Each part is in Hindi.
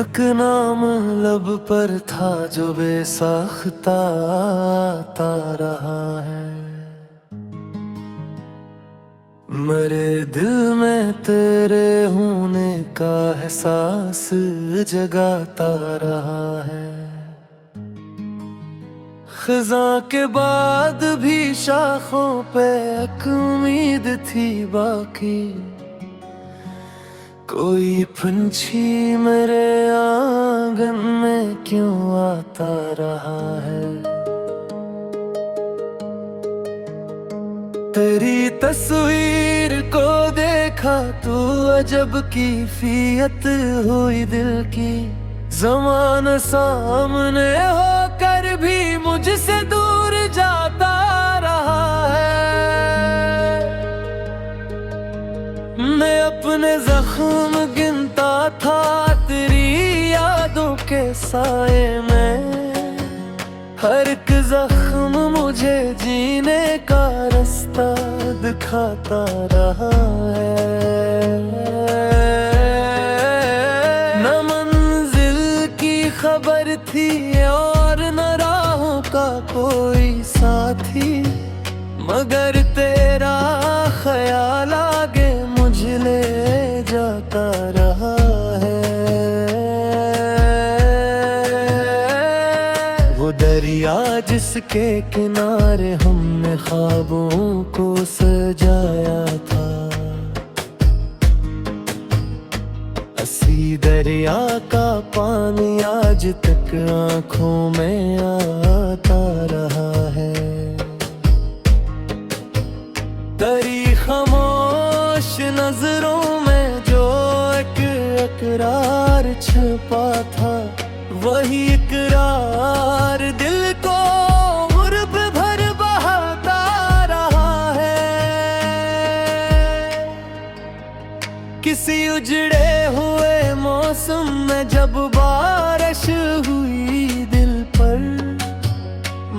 तक नाम लब पर था जो बेसाख्ता आता रहा है। मेरे दिल में तेरे होने का एहसास जगाता रहा है। खज़ां के बाद भी शाखों पे एक उम्मीद थी बाकी, कोई पंछी मेरे आंगन में क्यों आता रहा है। तेरी तस्वीर को देखा तो अजब की फियत हुई दिल की। ज़माना सामने होकर भी मुझसे दूर जाता रहा है। मैं अपने जख्म गिनता था तेरी यादों के साए में। हर एक जख्म मुझे जीने का रास्ता दिखाता रहा है। न मंजिल की खबर थी और न राहों का कोई साथी, मगर तेरा ख्याल आगे मुझे ले जाता रहा है। वो दरिया जिसके किनारे हमने ख्वाबों को सजाया था, हंसी दरिया का पानी आज तक आंखों में आता रहा है। तेरी खामोश नजरों में जो एक इकरार छुपा था, वही इकरार दिल को गुर्ब भर बहाता रहा है। किसी उजड़े हुए मौसम में जब बारिश हुई दिल पर,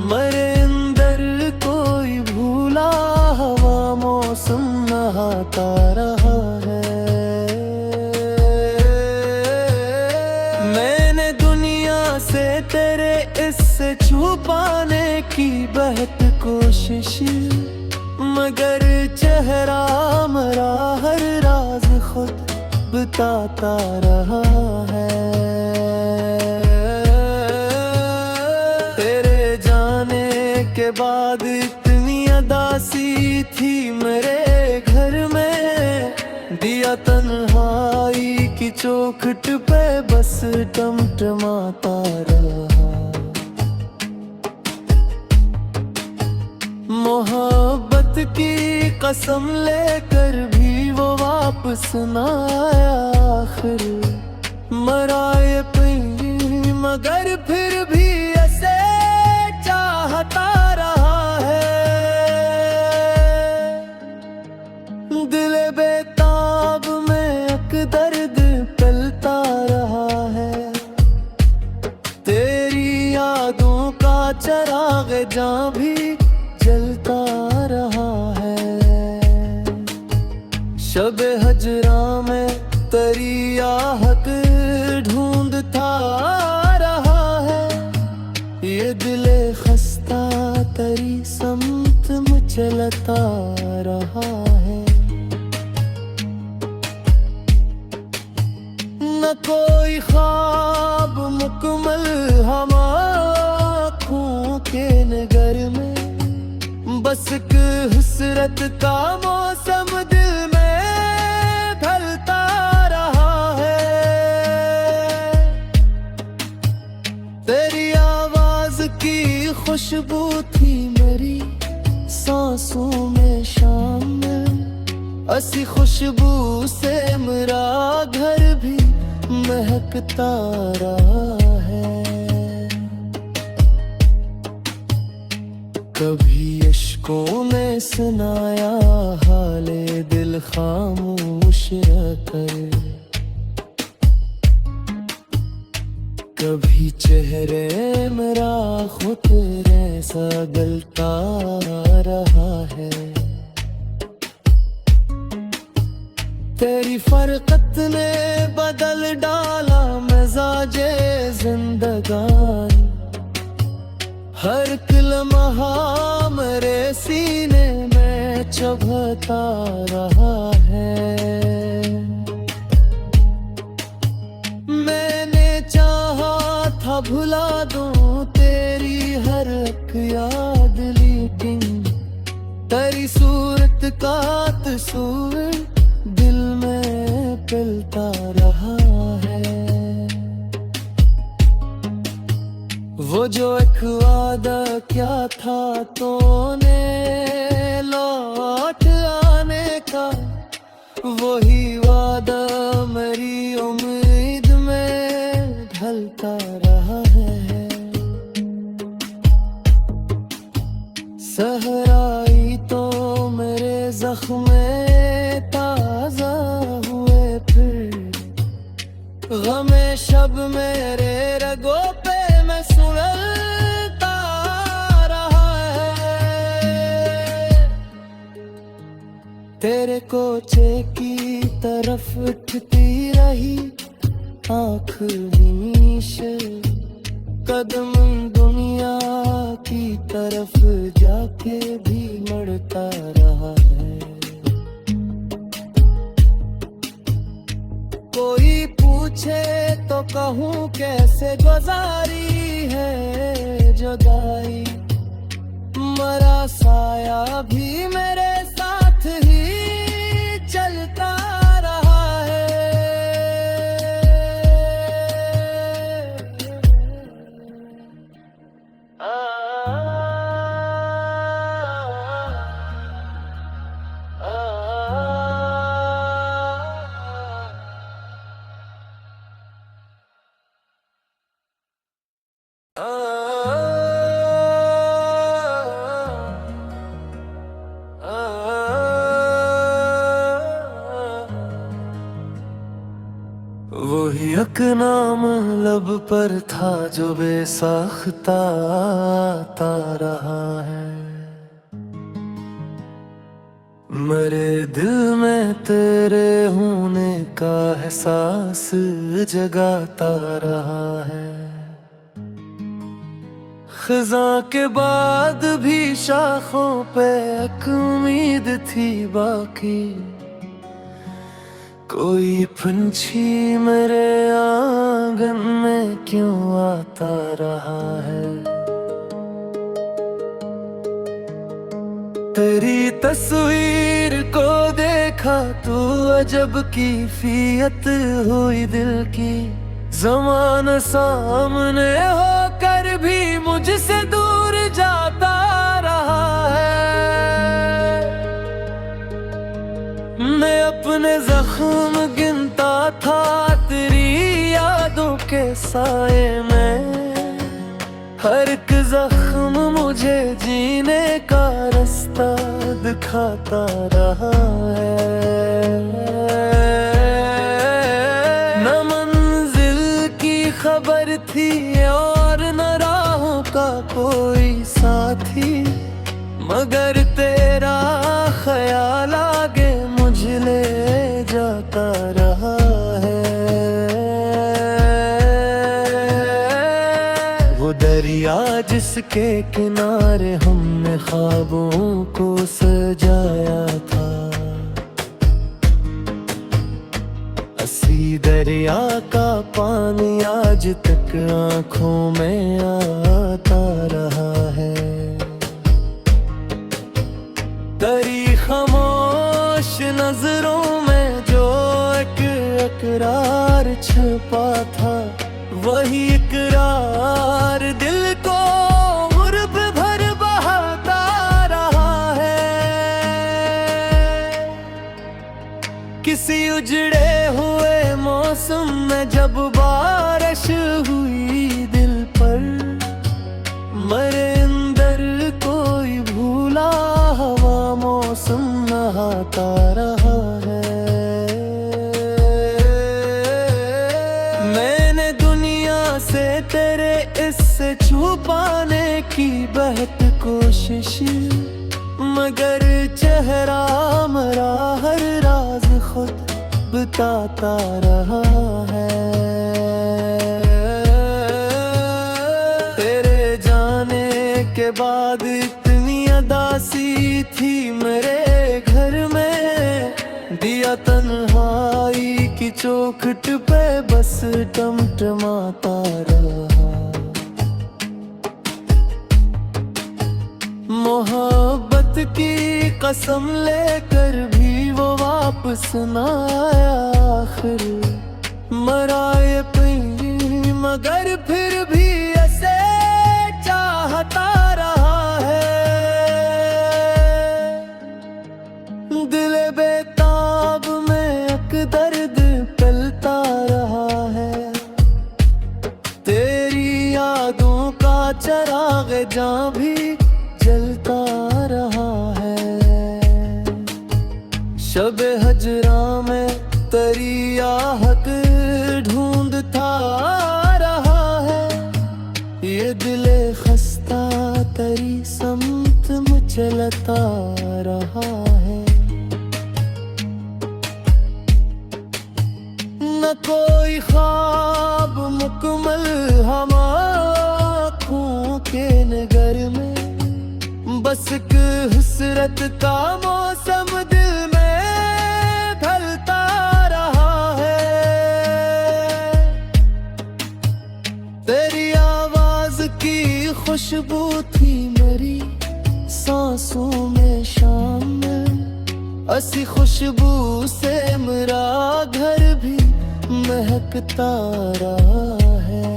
मेरे अंदर कोई भूला हवा मौसम नहाता रहा है। मैंने दुनिया से तेरे इससे छुपाने की बहुत कोशिश, मगर चेहरा मेरा हर राज खुद बताता रहा है। तेरे जाने के बाद इतनी अदासी थी मेरे घर में, दिया तन्हाई की चौखट पे बस टमटमाता रहा। मोहब्बत की कसम लेकर भी वो वापस न आया आखिर। मराए पी मगर फिर भी ऐसे चाहता रहा है। दिल बेताब में एक दर्द पलता रहा है। तेरी यादों का चिराग जहाँ भी जलता रहा है। शब हजरा में तेरी आहट ढूंढता रहा है। ये दिले खस्ता तेरी समत में चलता रहा है। न कोई ख्वाब मुकम्मल हम आँखों के नगर में, बस एक हसरत का मौसम दिल में ढलता रहा है। तेरी आवाज की खुशबू थी मेरी सांसों में शाम में, ऐसी खुशबू से मेरा घर भी महकता रहा है। कभी इश्कों ने सुनाया हाले दिल खामोश कर, कभी चेहरे मेरा खुद ऐसा गलता रहा है। तेरी फरकत ने बदल डाला मैं मिजाजे जिंदगानी, हर एक लम्हा मेरे सीने में चुभता रहा है। मैंने चाहा था भुला दूं तेरी हर एक याद, लेकिन तेरी सूरत का तस्वीर दिल में पिलता रहा है। वो जो एक वादा क्या था तूने लौट आने का, वही वादा मेरी उम्मीद में ढलता रहा है। सहराई तो मेरे जख्म ताजा हुए, फिर गमे शब मेरे रगों पे मैं सुलगता रहा है। तेरे कोचे की तरफ उठती रही आँख नीचे, कदम दुनिया की तरफ जाके भी मुड़ता रहा है। कोई पूछे तो कहूँ कैसे गुजारी है जुदाई, मरा साया भी मेरे साथ ही चलता रहा है। वही एक नाम लब पर था जो बेसाख्ता आता रहा है। मेरे दिल में तेरे होने का एहसास जगाता रहा है। खज़ां के बाद भी शाखों पे एक उम्मीद थी बाकी, कोई पंछी मेरे आंगन में क्यों आता रहा है। तेरी तस्वीर को देखा तो अजब की फियत हुई दिल की, ज़माना सामने होकर भी मुझसे दूर जाता रहा है। मैं अपने जख्म गिनता था तेरी यादों के साए में, हर एक जख्म मुझे जीने का रास्ता दिखाता रहा है। न मंजिल की खबर थी और न राहों का कोई साथी, मगर तेरा ख्याल आगे मुझे ले जाता रहा है। वो दरिया जिसके किनारे हमने ख्वाबों को सजाया था, हंसी दरिया का पानी आज तक आँखों में आता रहा है। तेरी खामोश नजरों में जो एक इकरार छुपा था, वही इकरार दिल को गुर्ब भर बहाता रहा है। किसी उजड़े हुए मौसम में जब बारिश हुई दिल पर, मेरे अंदर कोई भूला हवा मौसम नहाता रहा है। मैंने दुनिया से तेरे इससे छुपाने की बहुत कोशिश, मगर चेहरा मेरा हर राज खुद बताता रहा है। के बाद इतनी अदासी थी मेरे घर में, दिया तन्हाई की चौखट पे बस टमटमाता रहा। मोहब्बत की कसम लेकर भी वो वापस न आया आखिर। मराए पई मगर फिर भी ऐसे चाहता रहा है। दिल बेताब में एक दर्द पलता रहा है। तेरी यादों का चिराग जहाँ भी जलता रहा है। शब हजरा में तेरी आहट ढूंढता रहा है। ये दिले खस्ता तेरी समत में चलता रहा है। न कोई ख्वाब मुकम्मल हम आँखों के नगर में, बस एक हसरत का मौसम दिल में ढलता रहा है। तेरी आवाज की खुशबू थी मेरी सांसों में शाम में, ऐसी खुशबू से मेरा घर भी महकता रहा है।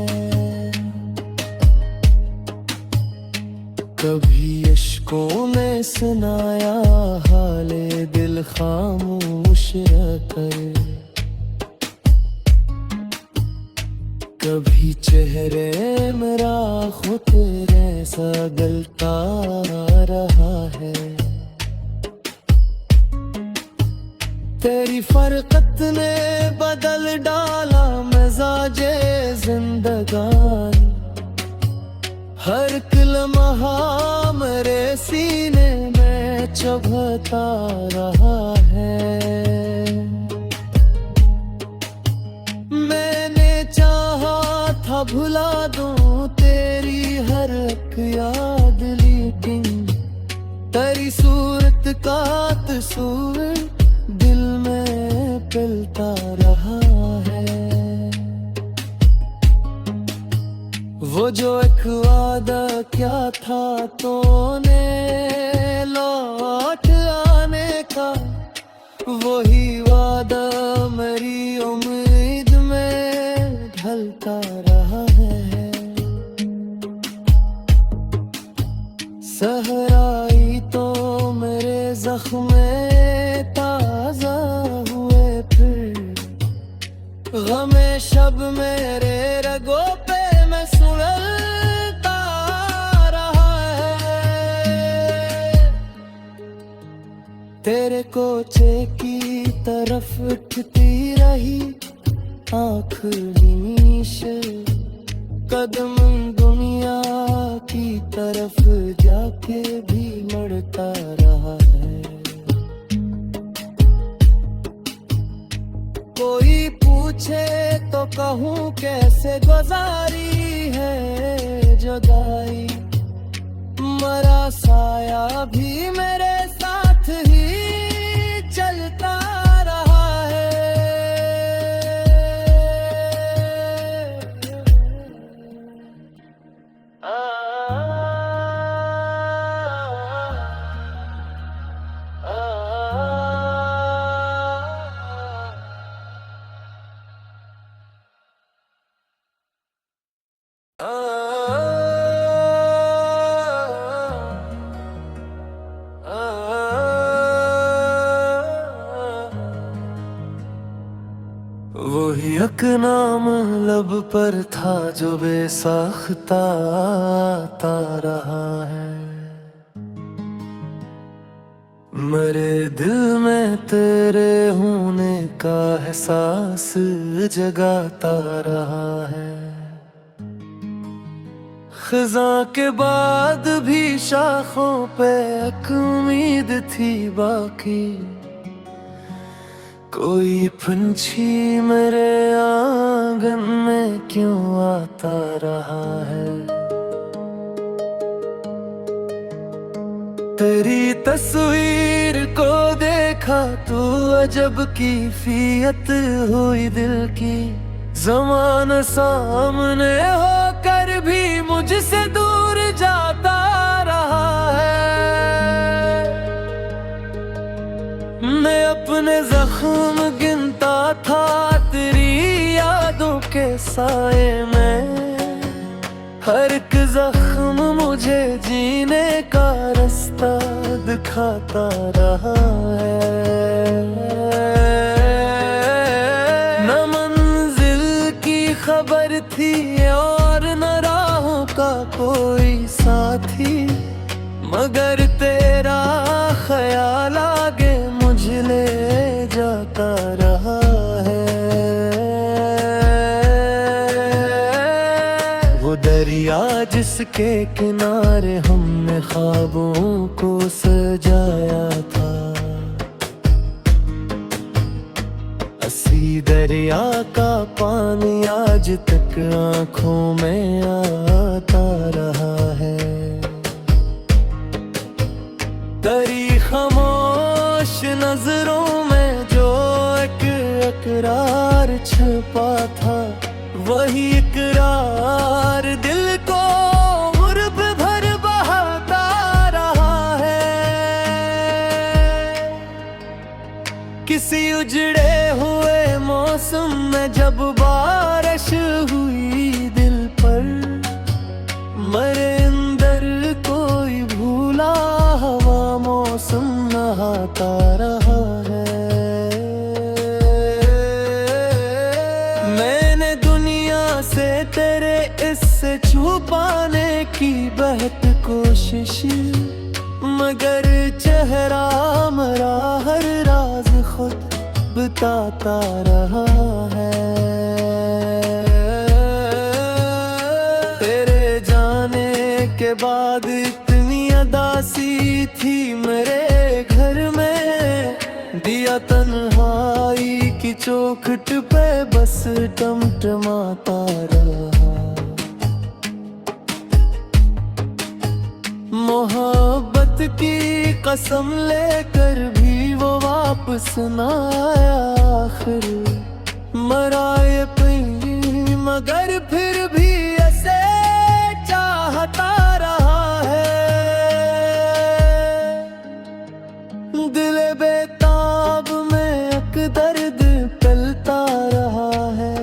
कभी इश्कों ने सुनाया हाले दिल खामोश कर, कभी चेहरे मेरा खुद ऐसा गलता रहा है। तेरी फरकत ने बदल डाला मिजाजे जिंदगानी। हर एक लम्हा मेरे सीने में चुभता रहा है। मैंने चाहा था भुला दूं तेरी हर एक याद, लेकिन तेरी सूरत का तस्वीर दिल में पलता रहा है। वो जो एक वादा क्या था तूने लौट आने का, वही वादा मेरी उम्मीद में ढलता रहा है। सहराई तो मेरे जख्म ताजा हुए, फिर गमे शब मेरे रगों पे मैं सुलगता रहा है। तेरे कोचे की तरफ उठती रही आखिरी नीशे, कदम दुनिया की तरफ जाके भी मुड़ता रहा है। कोई पूछे तो कहूँ कैसे गुजारी है जुदाई, मरा साया भी मेरे साथ ही चलता रहा है। वही एक नाम लब पर था जो बेसाख्ता आता रहा है। मेरे दिल में तेरे होने का एहसास जगाता रहा है। खज़ां के बाद भी शाखों पे एक उम्मीद थी बाकी, कोई पंछी मेरे आंगन में क्यों आता रहा है। तेरी तस्वीर को देखा तू अजब की फियत हुई दिल की। ज़माना सामने होकर भी मुझसे दूर जाता रहा है। मैं अपने जख्म गिनता था तेरी यादों के साए में। हर एक जख्म मुझे जीने का रास्ता दिखाता रहा है। न मंजिल की खबर थी और न राहों का कोई साथी, मगर तेरा ख्याल आगे मुझे ले जाता रहा है। वो दरिया जिसके किनारे हमने ख्वाबों को सजाया था, हंसी दरिया का पानी आज तक आंखों में आता रहा है। तेरी खामोश नजरों में जो एक इकरार छुपा था, वही इकरार दिल को गुर्ब भर बहाता रहा है। किसी उजड़े हुए मौसम में जब बारिश हुई दिल पर, मरे अंदर कोई भूला हवा मौसम नहाता रहा है। मैंने दुनिया से तेरे इससे छुपाने की बहुत कोशिश, मगर चेहरा मरा हर राज खुद बताता रहा है। तेरे जाने के बाद इतनी अदासी थी मेरे घर में, दिया तन्हाई की चौखट पे बस टमटमाता रहा। मोहब्बत की कसम लेकर भी वो वापस न आया आखिर, मराए पई मगर फिर भी ऐसे चाहता रहा है। दिल बेताब में एक दर्द पलता रहा है।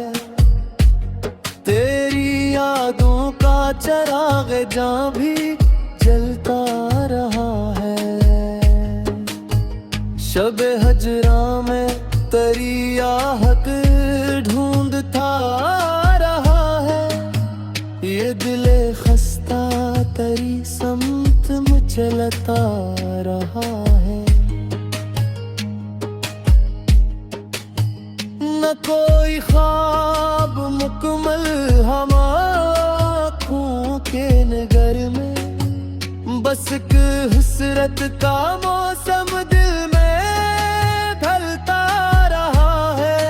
तेरी यादों का चिराग जहाँ भी जलता रहा है। शब हजरा में तेरी आहट ढूंढता रहा है। ये दिले खस्ता तेरी समत में चलता रहा है। न कोई ख्वाब मुकम्मल हम आँखों के नगर में, बस एक हसरत का मौसम दिल में ढलता रहा है।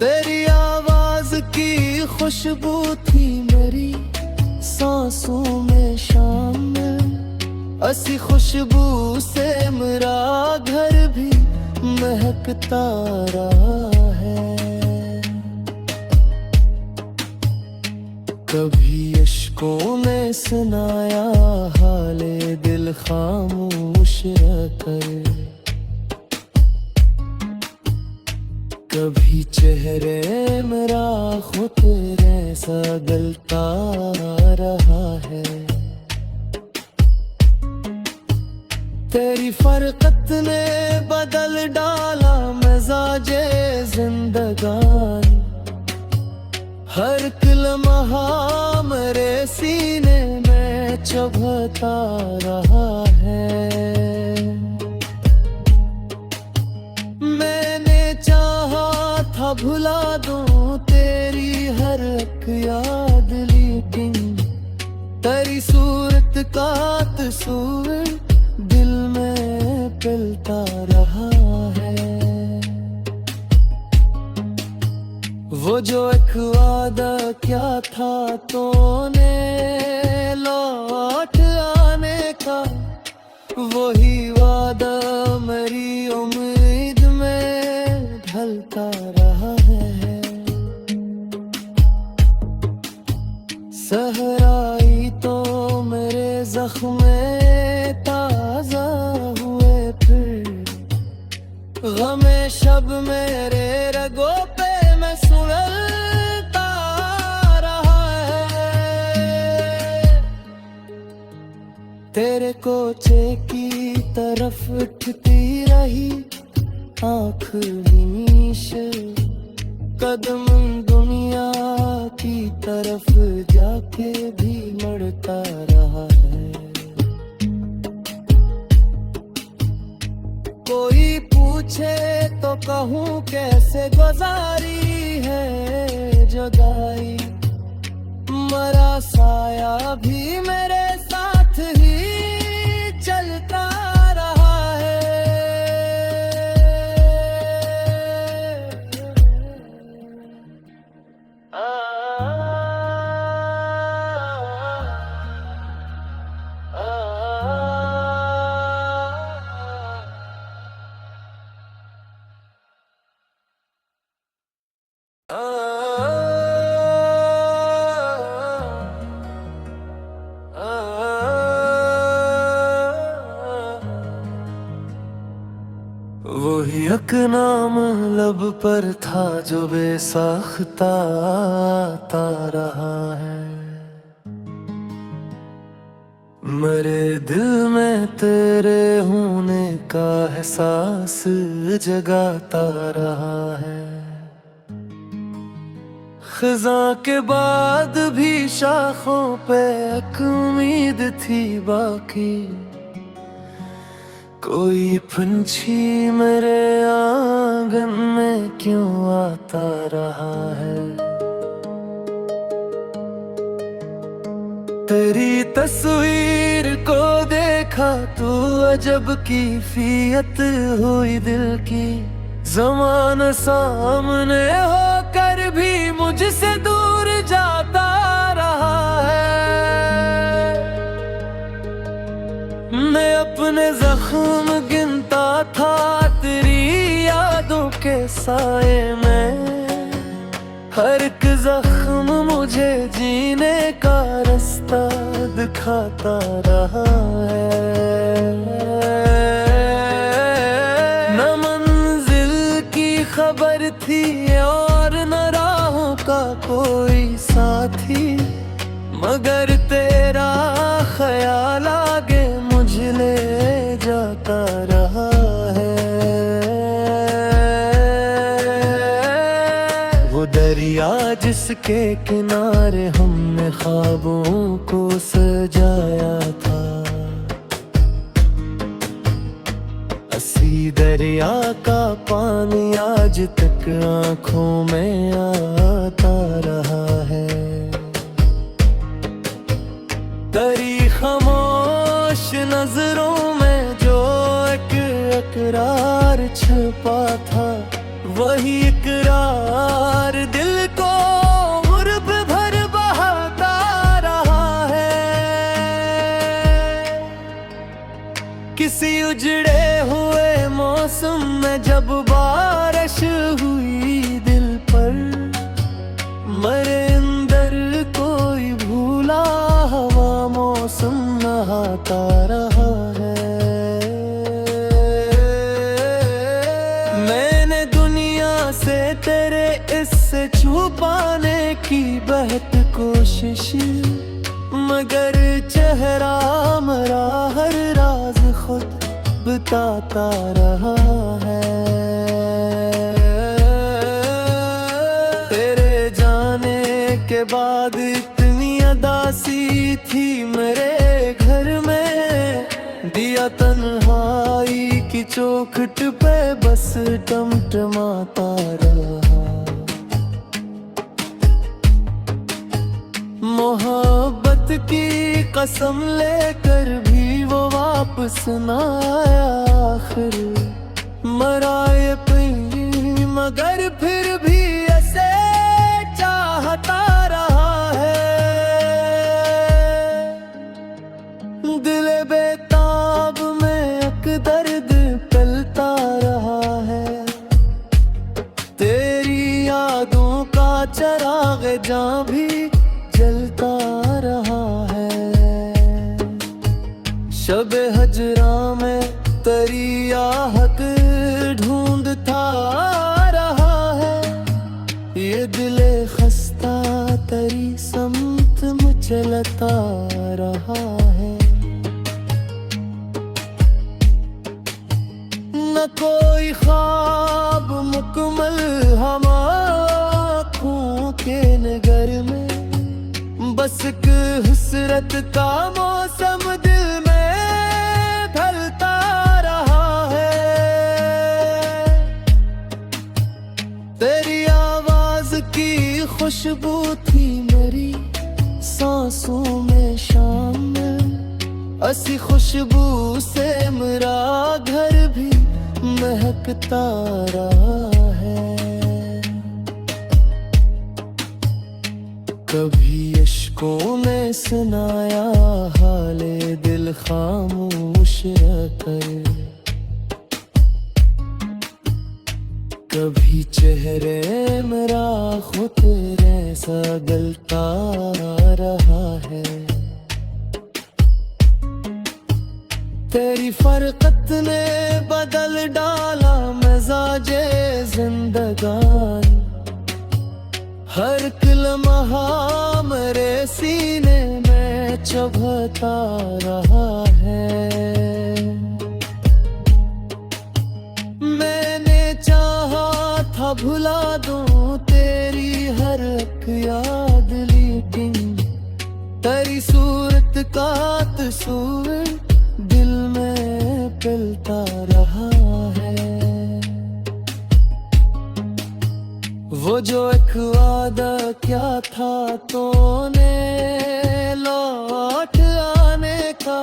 तेरी आवाज की खुशबू थी मेरी सांसों में शाम में, ऐसी खुशबू से मेरा घर भी महकता रहा है। कभी अश्कों ने सुनाया हाले दिल खामोश कर, कभी चेहरे मेरा खुद ऐसा गलता रहा है। तेरी फरकत ने बदल डाला मिजाजे जिंदगानी, हर एक लम्हा मेरे सीने में चुभता रहा है। मैंने चाहा था भुला दूं तेरी हर एक याद, लेकिन तेरी सूरत का तस्वीर दिल में पिलता रहा है। वो जो एक वादा क्या था तूने लौट आने का वही वादा मेरी उम्मीद में ढलता रहा है। सहराई तो मेरे जख्म ताजा हुए, फिर गमे शब मेरे रगों पे मैं सुलगता रहा है। तेरे कोचे की तरफ उठती रही आँख नीश, कदम दुनिया की तरफ जाके भी मड़ता रहा है। कोई पूछे तो कहूँ कैसे गुजारी है जुदाई, मरा साया भी मेरे साथ ही चलता रहा है। वही एक नाम लब पर था जो बेसाख्ता आता रहा है। मेरे दिल में तेरे होने का एहसास जगाता रहा है। खज़ां के बाद भी शाखों पे एक उम्मीद थी बाकी, कोई पंछी मेरे आंगन में क्यों आता रहा है। तेरी तस्वीर को देखा तो अजब की फियत हुई दिल की, ज़माना सामने होकर भी मुझसे दूर जाता रहा है। मैं अपने जख्म गिनता था तेरी यादों के साए में, हर एक जख्म मुझे जीने का रास्ता दिखाता रहा है। न मंजिल की खबर थी और न राहों का कोई साथी, मगर तेरा ख्याल आगे मुझे ले जाता रहा है। वो दरिया जिसके किनारे हमने ख्वाबों को सजाया था, हंसी दरिया का पानी आज तक आंखों में आता रहा है। तेरी खामोश नजरों में जो एक इकरार छुपा था, वही इकरार दिल को गुर्ब भर बहाता रहा है। किसी उजड़े हुए मौसम में जब बारिश हुई दिल पर, मेरे अंदर कोई भूला हवा मौसम नहाता रहा है। मैंने दुनिया से तेरे इससे छुपाने की बहुत कोशिश, मगर चेहरा मेरा हर राज खुद बताता रहा है। तेरे जाने के बाद इतनी अदासी थी मेरे घर में, दिया तन्हाई की चौखट पे बस टमटमाता रहा। मोहब्बत की कसम लेकर भी वो वापस न आया आखिर, मरा ये पी मगर फिर भी ऐसे चाहता रहा है। चलता रहा है। न कोई ख्वाब मुकम्मल हम आँखों के नगर में, बस एक हसरत का मौसम दिल में ढलता रहा है। तेरी आवाज की खुशबू थी मेरी सांसों में शाम में, ऐसी खुशबू से मेरा घर भी महकता रहा है। कभी इश्कों ने सुनाया हाले दिल खामोश कर, कभी चेहरे मेरा खुद ऐसा गलता रहा है। तेरी फरकत ने बदल डाला मिजाजे जिंदगानी, हर एक लम्हा मेरे सीने में चुभता रहा है। मैंने चाहा था भुला दूं तेरी हर एक याद, लेकिन तेरी सूरत का तस्वीर दिल में पिलता रहा है। वो जो एक वादा क्या था तूने लौट आने का,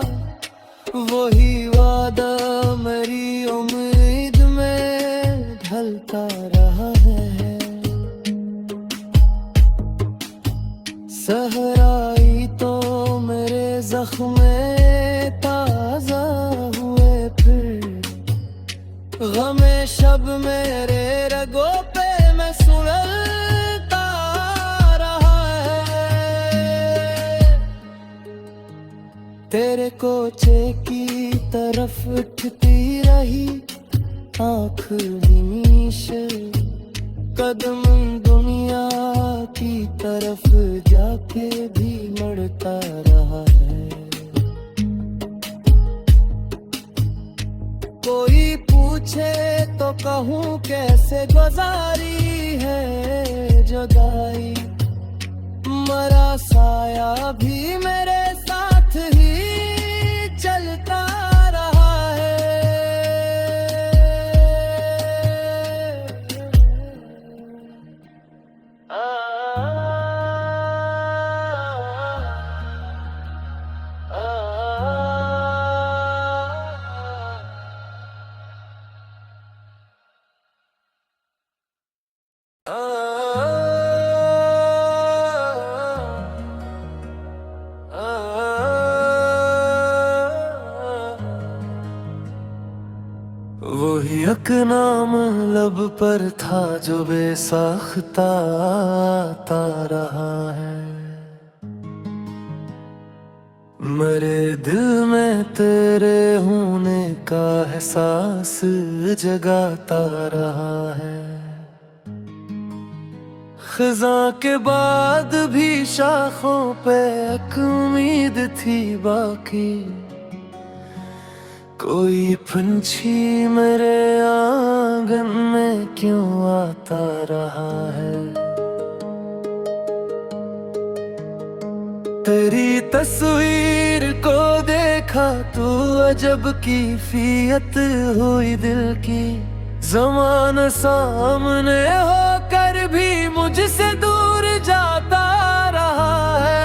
वही वादा मेरी उम्मीद में ढलता रहा है। सहराई तो मेरे जख्म ताजा हुए, फिर गमे शब मेरे रगों पे मैं सुलगता रहा है। तेरे कोचे की तरफ उठती रही आँख निमीश, कदम दुनिया की तरफ जाके भी मुड़ता रहा है। कोई पूछे तो कहूँ कैसे गुजारी है जुदाई, मरा साया भी मेरे साथ ही चलता रहा है। वही एक नाम लब पर था जो बेसाख्ता आता रहा है। मेरे दिल में तेरे होने का एहसास जगाता रहा है। खज़ां के बाद भी शाखों पे एक उम्मीद थी बाकी, कोई पंछी मेरे आंगन में क्यों आता रहा है। तेरी तस्वीर को देखा तो अजब की फियत हुई दिल की, ज़माना सामने होकर भी मुझसे दूर जाता रहा है।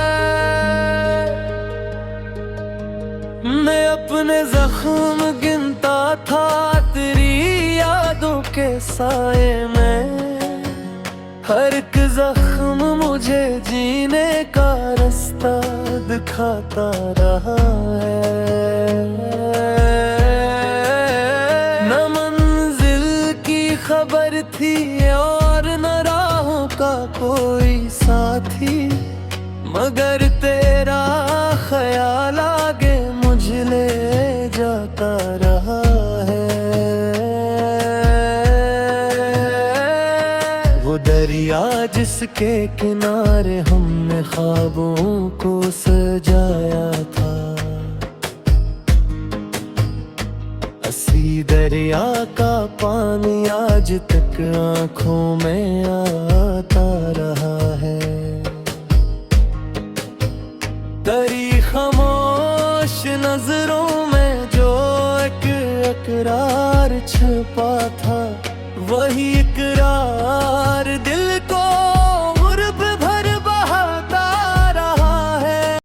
मैं अपने जख्म गिनता था तेरी यादों के साए में, हर एक जख्म मुझे जीने का रास्ता दिखाता रहा है। न मंजिल की खबर थी और न राहों का कोई साथी, मगर तेरा ख्याल आगे मुझे ले जाता रहा है। वो दरिया जिसके किनारे हमने ख्वाबों को सजाया था। हंसी दरिया का पानी आज तक आंखों में आता रहा है। तेरी खामोश नजरों में जो एक इकरार छुपा था, वही इकरार दिल